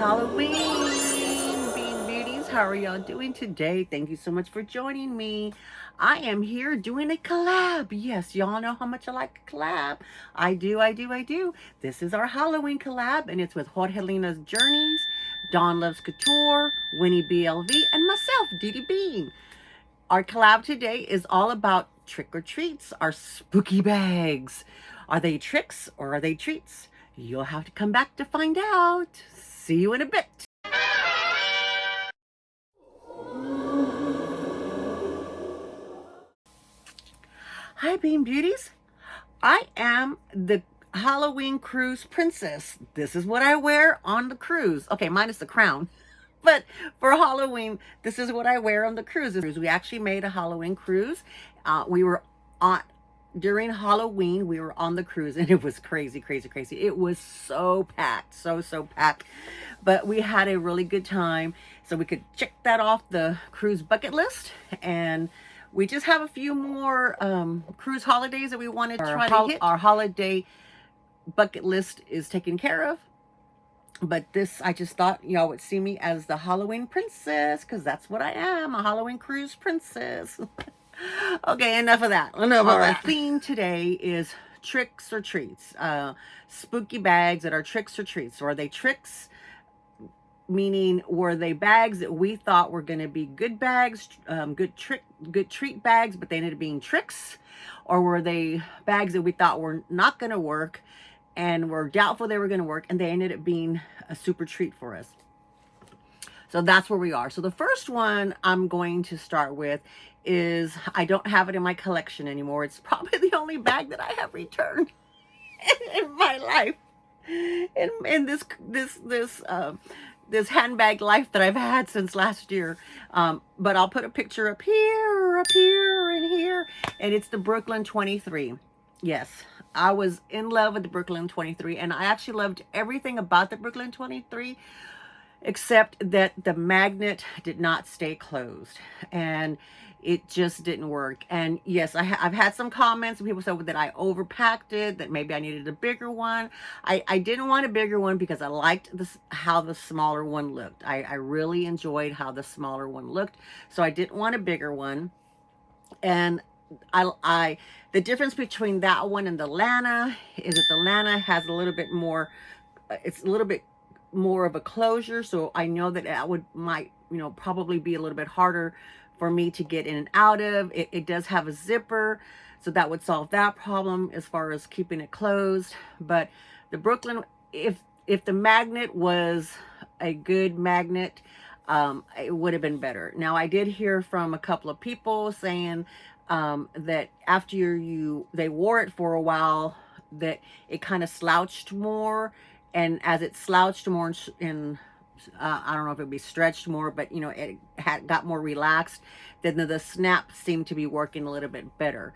Halloween, Beanbeauties. How are y'all doing today? Thank you so much for joining me. I am here doing a collab. Yes, y'all know how much I like a collab. I do. This is our Halloween collab, and it's with Jorgelina's Journeys, Dawn Loves Couture, Winnie BLV, and myself, Dee Bean. Our collab today is all about trick or treats, our spooky bags. Are they tricks or are they treats? You'll have to come back to find out. See you in a bit. Hi, Beanbeauties. I am the Halloween cruise princess. This is what I wear on the cruise. Okay, minus the crown. But for Halloween, this is what I wear on the cruises. We actually made a Halloween cruise. We were on during Halloween. We were on the cruise, and it was crazy. It was so packed, so packed. But we had a really good time, so we could check that off the cruise bucket list. And we just have a few more cruise holidays that we wanted to try to hit. Our holiday bucket list is taken care of. But this, I just thought y'all would see me as the Halloween princess, because that's what I am, a Halloween cruise princess. Okay, enough of that. Our theme today is tricks or treats. Spooky bags that are tricks or treats. So are they tricks? Meaning, were they bags that we thought were going to be good bags, good treat bags, but they ended up being tricks? Or were they bags that we thought were not going to work and were doubtful they were going to work, and they ended up being a super treat for us? So that's where we are. So the first one I'm going to start with is, I don't have it in my collection anymore. It's probably the only bag that I have returned in my life, in this handbag life that I've had since last year. But I'll put a picture up here, and here, and it's the Brooklyn 23. Yes, I was in love with the Brooklyn 23, and I actually loved everything about the Brooklyn 23, except that the magnet did not stay closed, and it just didn't work. And yes, I've had some comments, people said that I overpacked it, that maybe I needed a bigger one. I didn't want a bigger one because I liked how the smaller one looked. I really enjoyed how the smaller one looked, so I didn't want a bigger one. And the difference between that one and the Lana is that the Lana has a little bit more, it's a little bit more of a closure, so I know that it might probably be a little bit harder for me to get in and out of. It does have a zipper, so that would solve that problem as far as keeping it closed. But the Brooklyn, if the magnet was a good magnet, it would have been better. Now, I did hear from a couple of people saying that after they wore it for a while, that it kind of slouched more, and as it slouched more and I don't know if it'd be stretched more, but it got more relaxed, then the snap seemed to be working a little bit better.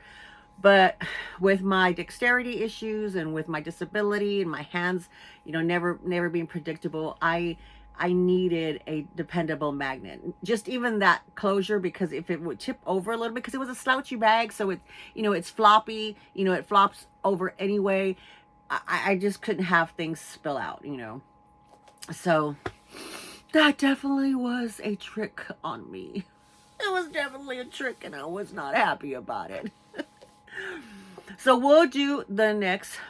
But with my dexterity issues and with my disability and my hands, never being predictable, I needed a dependable magnet. Just even that closure, because if it would tip over a little bit, because it was a slouchy bag, so it, it's floppy, it flops over anyway. I just couldn't have things spill out, So that definitely was a trick on me. It was definitely a trick, and I was not happy about it. So we'll do the next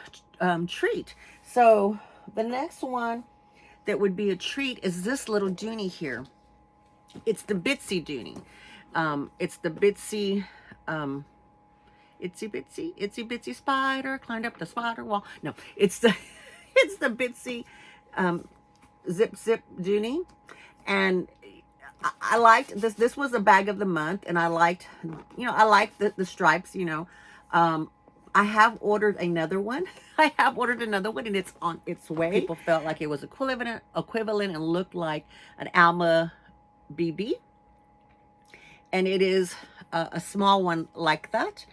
treat. So the next one that would be a treat is this little Dooney here. It's the Bitsy Dooney. It's the Bitsy, itsy bitsy spider climbed up the spider wall. No, it's the Bitsy zip Dooney. And I liked this. This was a bag of the month, and I liked, the stripes, I have ordered another one. And it's on its way. People felt like it was equivalent and looked like an Alma BB. And it is a small one like that.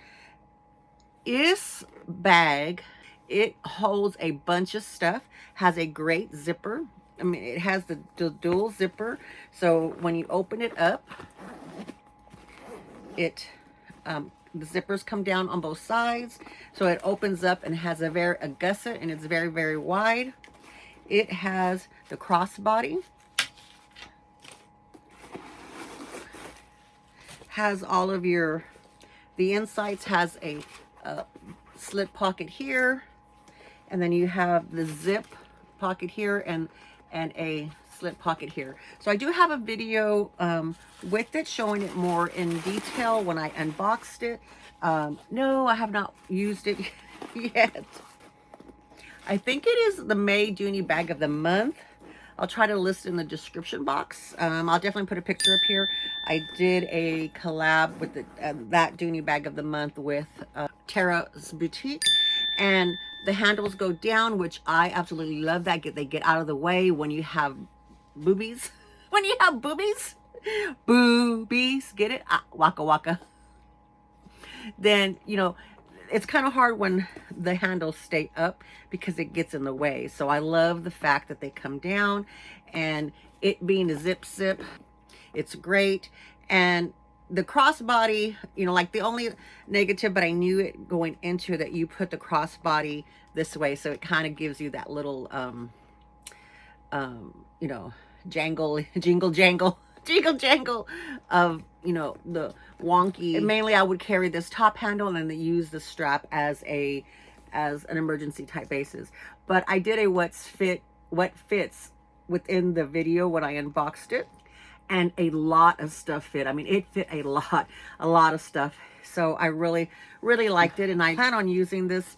This bag, it holds a bunch of stuff, has a great zipper. I mean, it has the dual zipper. So when you open it up, the zippers come down on both sides, so it opens up and has a gusset, and it's very wide. It has the crossbody, has all of your, the insides has a slit pocket here, and then you have the zip pocket here and a slit pocket here. So I do have a video with it showing it more in detail when I unboxed it. No, I have not used it yet. I think it is the May Dooney bag of the month. I'll try to list it in the description box. I'll definitely put a picture up here. I did a collab with the, that Dooney bag of the month with Tara's Boutique, and the handles go down, which I absolutely love that. They get out of the way when you have boobies. When you have boobies, boobies, get it? Ah, waka waka. Then, you know, it's kind of hard when the handles stay up because it gets in the way. So I love the fact that they come down, and it being a zip, it's great. And the crossbody, you know, like the only negative, but I knew it going into that you put the crossbody this way, so it kind of gives you that little you know, jingle jangle of, you know, the wonky. And mainly I would carry this top handle and then use the strap as an emergency type basis. But I did a what fits within the video when I unboxed it, and a lot of stuff fit. I mean, it fit a lot of stuff. So I really liked it, and I plan on using this,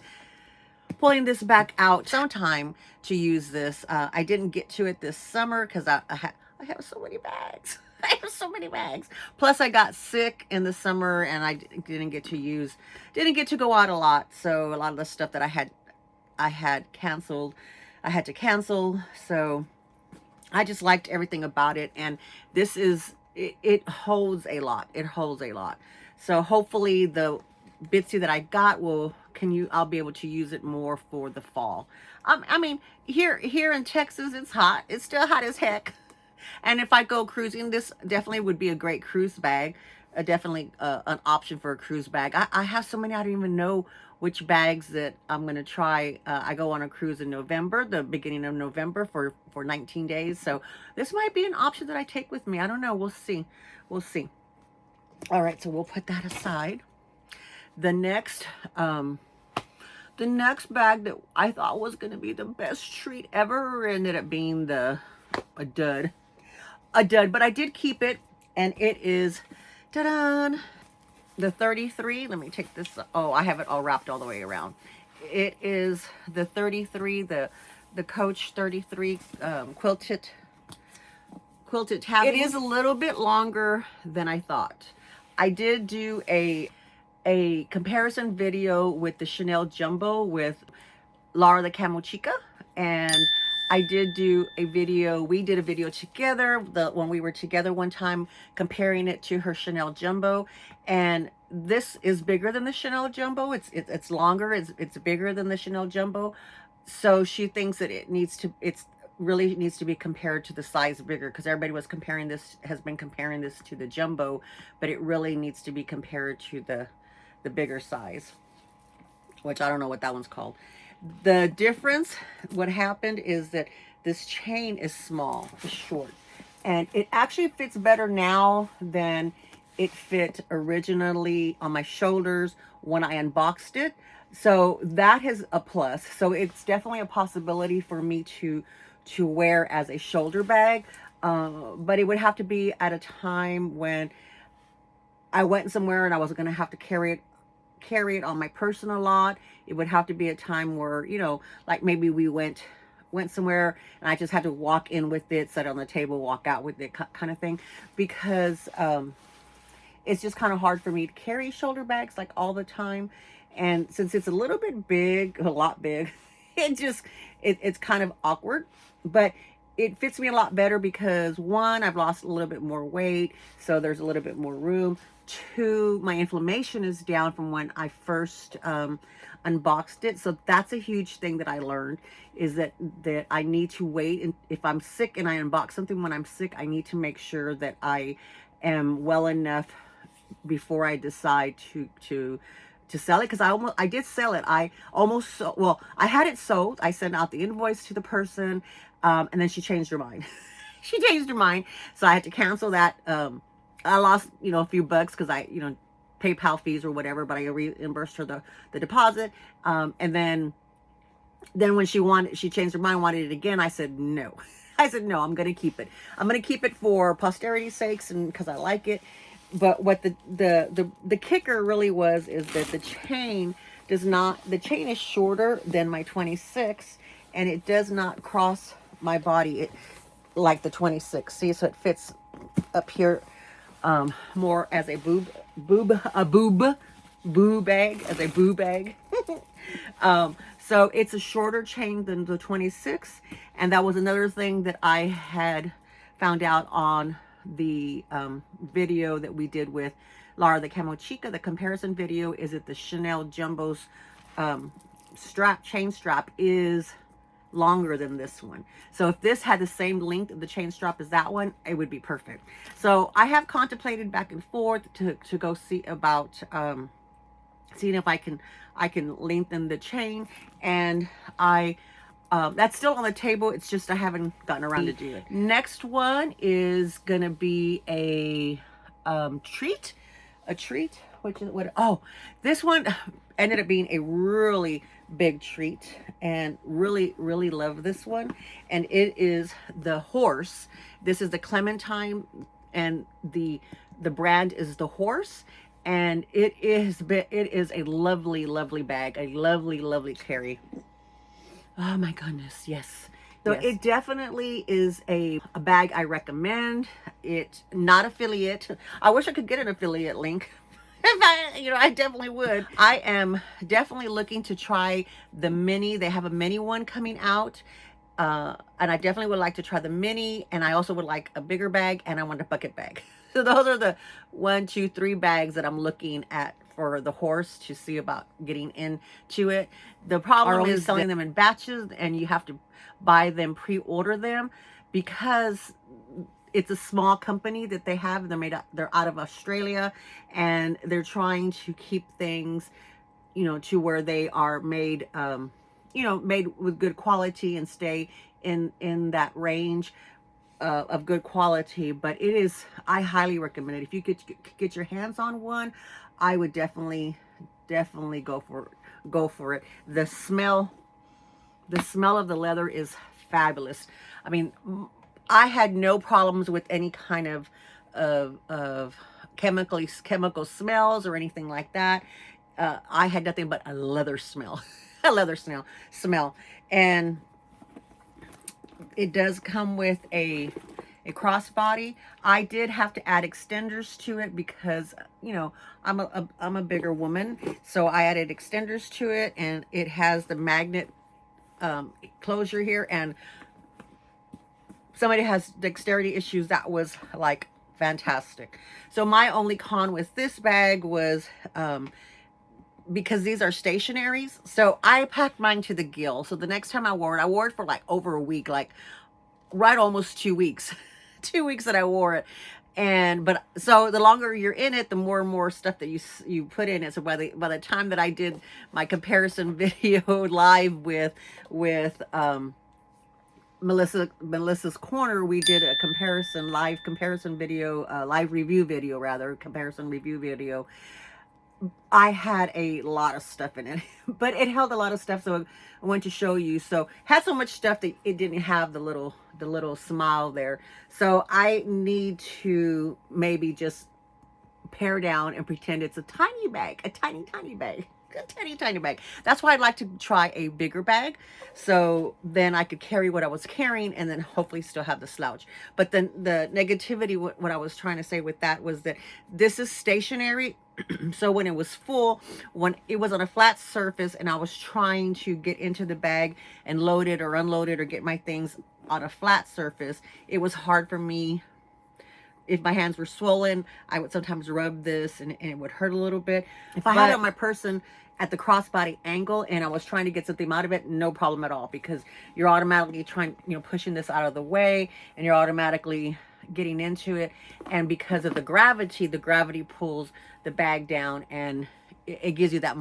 pulling this back out sometime to use this. I didn't get to it this summer because I have so many bags. I have so many bags. Plus I got sick in the summer, and I didn't get to go out a lot. So a lot of the stuff that I had canceled, I had to cancel. So I just liked everything about it, and this is, it holds a lot. It holds a lot. So hopefully the Bitsy that I got I'll be able to use it more for the fall. I mean, here in Texas, it's hot. It's still hot as heck. And if I go cruising, this definitely would be a great cruise bag. Definitely an option for a cruise bag. I have so many, I don't even know which bags that I'm going to try. I go on a cruise in November, the beginning of November for 19 days. So this might be an option that I take with me. I don't know. We'll see. We'll see. All right. So we'll put that aside. The next bag that I thought was going to be the best treat ever ended up being a dud, but I did keep it, and it is, ta-da, the 33. Let me take this. Oh, I have it all wrapped all the way around. It is the 33, the Coach 33 quilted tabby. It is a little bit longer than I thought. I did do a comparison video with the Chanel Jumbo with Laura the Camo Chica, and I did do a video, we did a video together, when we were together one time, comparing it to her Chanel Jumbo, and this is bigger than the Chanel Jumbo. It's longer, it's bigger than the Chanel Jumbo, so she thinks that it really needs to be compared to the size bigger, because everybody has been comparing this to the Jumbo, but it really needs to be compared to the bigger size, which I don't know what that one's called. The difference, what happened is that this chain is small, it's short, and it actually fits better now than it fit originally on my shoulders when I unboxed it. So that is a plus. So it's definitely a possibility for me to wear as a shoulder bag, but it would have to be at a time when I went somewhere and I wasn't going to have to carry it on my person a lot. It would have to be a time where, you know, like maybe we went somewhere and I just had to walk in with it, set it on the table, walk out with it, kind of thing, because it's just kind of hard for me to carry shoulder bags like all the time. And since it's a little bit big, a lot big, it's kind of awkward, but it fits me a lot better because, one, I've lost a little bit more weight, so there's a little bit more room. Two, my inflammation is down from when I first unboxed it. So that's a huge thing that I learned, is that I need to wait. And if I'm sick and I unbox something when I'm sick, I need to make sure that I am well enough before I decide to to sell it, because I did sell it. I almost, well, I had it sold. I sent out the invoice to the person, and then she changed her mind. She changed her mind, so I had to cancel that. I lost, you know, a few bucks because I, you know, PayPal fees or whatever, but I reimbursed her the deposit. And then when she changed her mind, wanted it again. I said no. I said no. I'm gonna keep it. I'm gonna keep it for posterity's sakes and because I like it. But what the kicker really is that the chain does not. The chain is shorter than my 26, and it does not cross my body like the 26. See, so it fits up here more as a boob bag, as a boob bag. So it's a shorter chain than the 26, and that was another thing that I had found out on the video that we did with Laura the Camo Chica. The comparison video is that the Chanel Jumbo's chain strap is longer than this one. So if this had the same length of the chain strap as that one, it would be perfect. So I have contemplated back and forth to go see about seeing if I can lengthen the chain, and that's still on the table. It's just I haven't gotten around to do it. Next one is gonna be a treat, which is what? Oh, this one ended up being a really big treat, and really love this one. And it is the horse. This is the Clementine, and the brand is the horse, and it is a lovely bag, a lovely carry. Oh my goodness, yes. So yes. It definitely is a bag I recommend. It's not affiliate. I wish I could get an affiliate link. If I definitely would. I am definitely looking to try the mini. They have a mini one coming out. And I definitely would like to try the mini. And I also would like a bigger bag, and I want a bucket bag. So those are the 1, 2, 3 bags that I'm looking at for the horse to see about getting into it. The problem is selling them in batches, and you have to buy them, pre-order them, because it's a small company that they have. They're out of Australia, and they're trying to keep things, to where they are made, made with good quality and stay in that range of good quality. But I highly recommend it. If you could get your hands on one, I would definitely go for it. The smell of the leather is fabulous. I mean, I had no problems with any kind of chemical smells or anything like that. I had nothing but a leather smell, smell. And it does come with a crossbody. I did have to add extenders to it because, I'm a bigger woman. So I added extenders to it, and it has the magnet closure here, and somebody has dexterity issues. That was like fantastic. So my only con with this bag was because these are stationaries. So I packed mine to the gill. So the next time I wore it for like over a week, like right almost 2 weeks. 2 weeks that I wore it. But so the longer you're in it, the more and more stuff that you put in it. So by the time that I did my comparison video live with Melissa's Corner, we did a live review video. I had a lot of stuff in it, but it held a lot of stuff, so I wanted to show you. So had so much stuff that it didn't have the little smile there. So I need to maybe just pare down and pretend it's a tiny bag, a tiny bag. A tiny bag. That's why I'd like to try a bigger bag, so then I could carry what I was carrying, and then hopefully still have the slouch. But then the negativity, what I was trying to say with that was that this is stationary. So when it was full, when it was on a flat surface and I was trying to get into the bag and load it or unload it or get my things on a flat surface, it was hard for me. If my hands were swollen, I would sometimes rub this and it would hurt a little bit. If I had it on my person at the crossbody angle and I was trying to get something out of it, no problem at all, because you're automatically pushing this out of the way, and you're automatically getting into it. And because of the gravity pulls the bag down, and it gives you that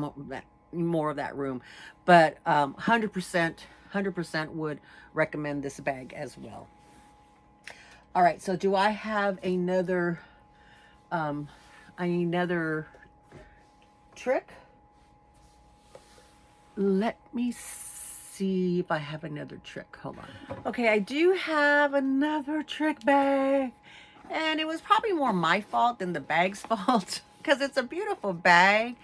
more of that room. But 100% would recommend this bag as well. All right, so do I have another trick? Let me see if I have another trick. Hold on. Okay, I do have another trick bag. And it was probably more my fault than the bag's fault, because it's a beautiful bag.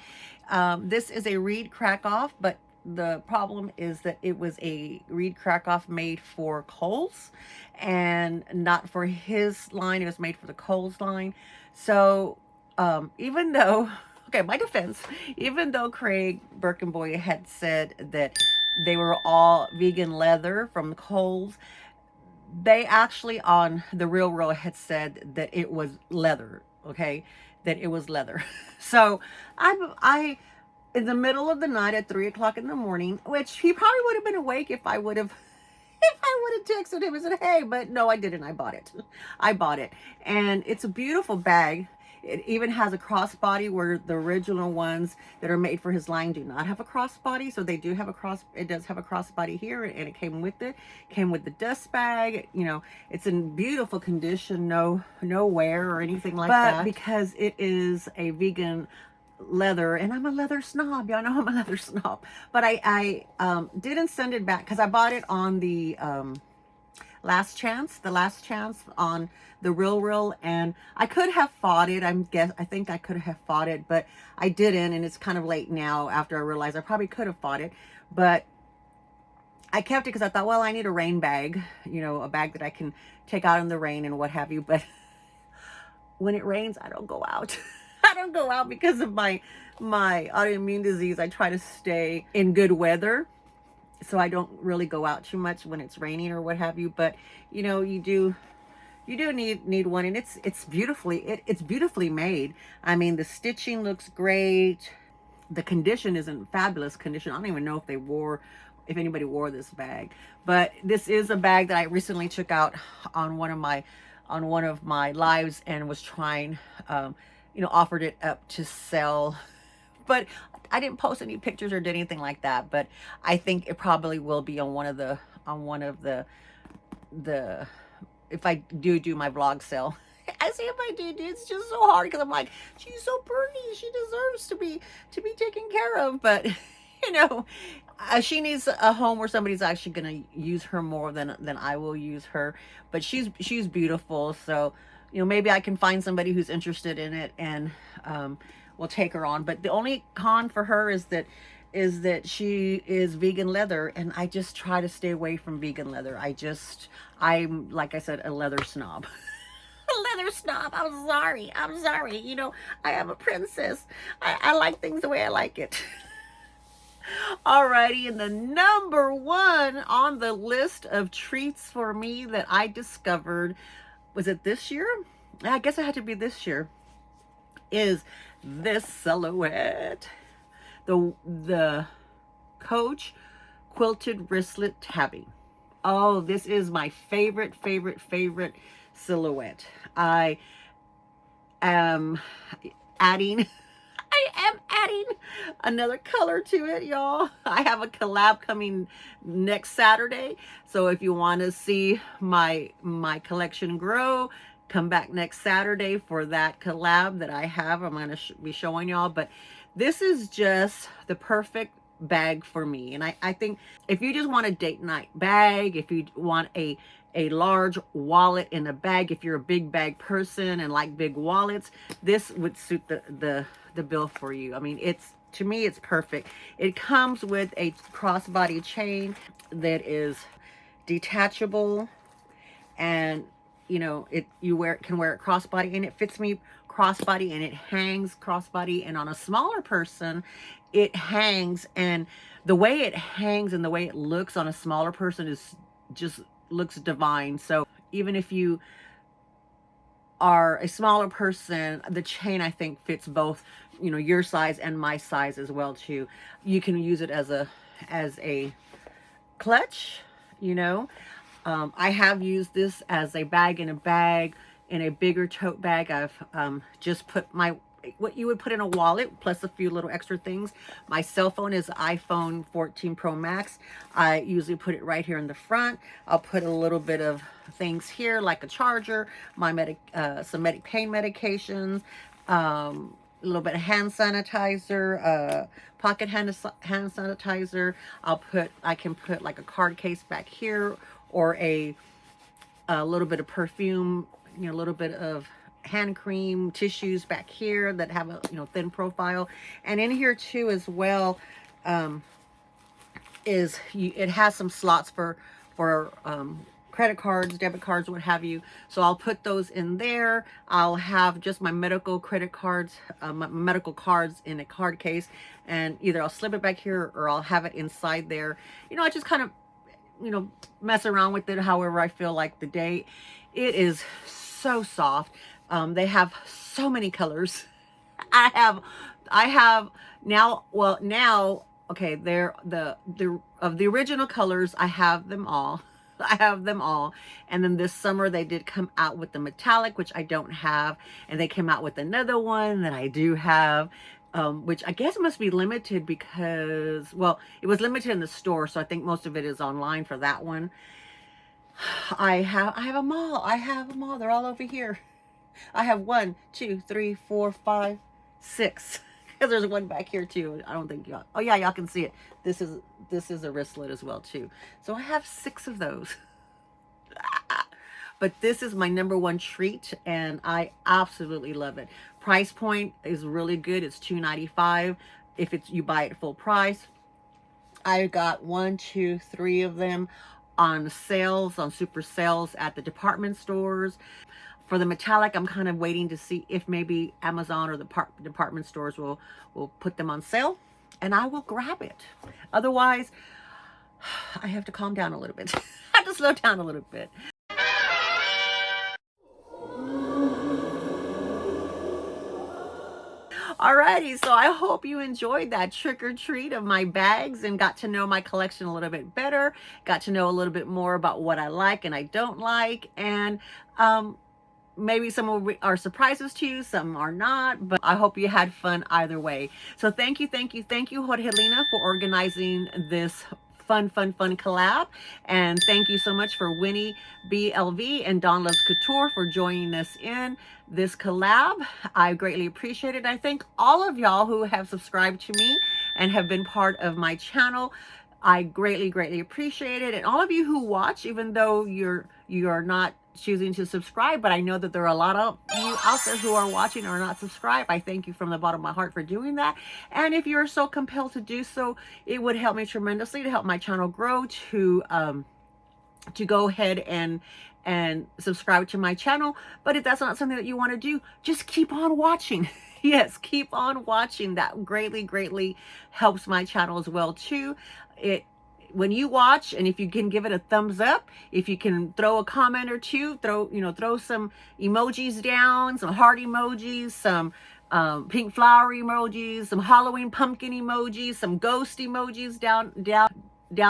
This is a Reed Krackoff, but the problem is that it was a Reed Krackoff made for Kohl's and not for his line. It was made for the Kohl's line. So even though, okay, my defense, even though Craig Birkenboy had said that they were all vegan leather from Kohl's, they actually on the Real had said that it was leather, okay? That it was leather. So I in the middle of the night at 3 o'clock in the morning, which he probably would have been awake if I would have texted him and said, hey, but no, I didn't. I bought it. I bought it. And it's a beautiful bag. It even has a crossbody, where the original ones that are made for his line do not have a crossbody. So they do have it does have a crossbody here, and it came with it. Came with the dust bag. You know, it's in beautiful condition, no wear or anything like that. But because it is a vegan leather, and I'm a leather snob, y'all know I'm a leather snob, but I didn't send it back because I bought it on the last chance on the Real, and I could have fought it. I think I could have fought it, but I didn't, and it's kind of late now after I realized I probably could have fought it, but I kept it because I thought, well, I need a rain bag, you know, a bag that I can take out in the rain and what have you. But when it rains, I don't go out. I don't go out because of my autoimmune disease. I try to stay in good weather, so I don't really go out too much when it's raining or what have you. But you know, you do need one, and it's beautifully made. I mean, the stitching looks great. The condition is in fabulous condition. I don't even know if anybody wore this bag, but this is a bag that I recently took out on one of my lives and was trying, you know, offered it up to sell, but I didn't post any pictures or did anything like that. But I think it probably will be on one of the if I do my vlog sale. I see if I do. It's just so hard because I'm like, she's so pretty. She deserves to be taken care of. But you know, she needs a home where somebody's actually gonna use her more than I will use her. But she's beautiful. So you know, maybe I can find somebody who's interested in it, and we'll take her on. But the only con for her is that she is vegan leather, and I just try to stay away from vegan leather. I'm, like I said, a leather snob. A leather snob. I'm sorry. You know, I am a princess. I like things the way I like it. Alrighty, and the number one on the list of treats for me that I discovered, was it this year? I guess it had to be this year, is this silhouette. The Coach Quilted Wristlet Tabby. Oh, this is my favorite silhouette. I am adding another color to it, y'all. I have a collab coming next Saturday. So if you want to see my collection grow, come back next Saturday for that collab that I have. I'm going to be showing y'all. But this is just the perfect bag for me. And I think if you just want a date night bag, if you want a large wallet in a bag, if you're a big bag person and like big wallets, this would suit the bill for you. I mean, to me, it's perfect. It comes with a crossbody chain that is detachable, and you know, can wear it crossbody, and it fits me crossbody, and it hangs crossbody. And on a smaller person, it hangs, and the way it hangs and the way it looks on a smaller person is just looks divine. So even if you are a smaller person, the chain, I think, fits both, you know, your size and my size as well too. You can use it as a clutch, you know. I have used this as a bag in a bag, in a bigger tote bag. I've just put what you would put in a wallet, plus a few little extra things. My cell phone is iPhone 14 Pro Max. I usually put it right here in the front. I'll put a little bit of things here, like a charger, my some pain medications, a little bit of hand sanitizer, pocket hand sanitizer. I can put like a card case back here, or a little bit of perfume, a little bit of hand cream, tissues back here that have a thin profile. And in here too as well, it has some slots for credit cards, debit cards, what have you. So I'll put those in there. I'll have just my medical credit cards, my medical cards in a card case, and either I'll slip it back here or I'll have it inside there. I just kind of mess around with it however I feel like the day. It is so soft. They have so many colors. I have now, well now, okay, they're of the original colors, I have them all. I have them all. And then this summer they did come out with the metallic, which I don't have, and they came out with another one that I do have. Which I guess must be limited because, well, it was limited in the store, so I think most of it is online for that one. I have them all. I have them all. They're all over here. I have 1, 2, 3, 4, 5, 6. Because there's one back here too. I don't think y'all. Oh yeah, y'all can see it. This is a wristlet as well too. So I have 6 of those. But this is my #1 treat, and I absolutely love it. Price point is really good. It's $2.95 if you buy it full price. I got 1, 2, 3 of them on sales, on super sales at the department stores. For the metallic, I'm kind of waiting to see if maybe Amazon or the department stores will put them on sale, and I will grab it. Otherwise, I have to calm down a little bit. I have to slow down a little bit. Alrighty, so I hope you enjoyed that trick or treat of my bags and got to know my collection a little bit better, got to know a little bit more about what I like and I don't like, and maybe some are surprises to you, some are not, but I hope you had fun either way. So thank you, Jorgelina, for organizing this fun collab, and thank you so much for Winnie BLV and Dawn Loves Couture for joining us in this collab. I greatly appreciate it. I thank all of y'all who have subscribed to me and have been part of my channel. I greatly appreciate it. And all of you who watch, even though you are not choosing to subscribe, but I know that there are a lot of you out there who are watching or not subscribed. I thank you from the bottom of my heart for doing that. And if you're so compelled to do so, it would help me tremendously to help my channel grow, to go ahead and subscribe to my channel. But if that's not something that you want to do, just keep on watching. Yes, keep on watching. That greatly helps my channel as well too. When you watch, and if you can give it a thumbs up, if you can throw a comment or two, throw some emojis down, some heart emojis, some pink flower emojis, some Halloween pumpkin emojis, some ghost emojis down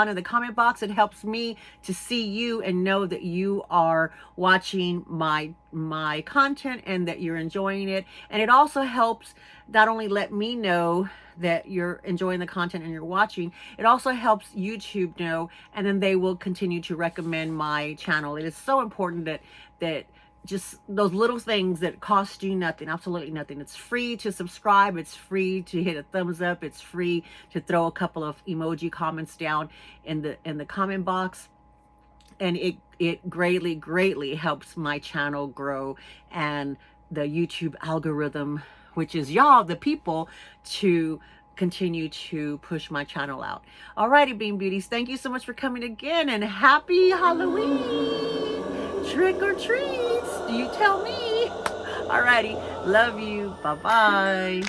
in the comment box. It helps me to see you and know that you are watching my content and that you're enjoying it. And it also helps not only let me know that you're enjoying the content and you're watching, it also helps YouTube know, and then they will continue to recommend my channel. It is so important that just those little things that cost you nothing, absolutely nothing. It's free to subscribe, it's free to hit a thumbs up, it's free to throw a couple of emoji comments down in the comment box, and it greatly helps my channel grow and the YouTube algorithm, which is y'all, the people, to continue to push my channel out. Alrighty, Bean Beauties, thank you so much for coming again, and happy Halloween! Trick or treats, do you tell me? Alrighty, love you, bye-bye.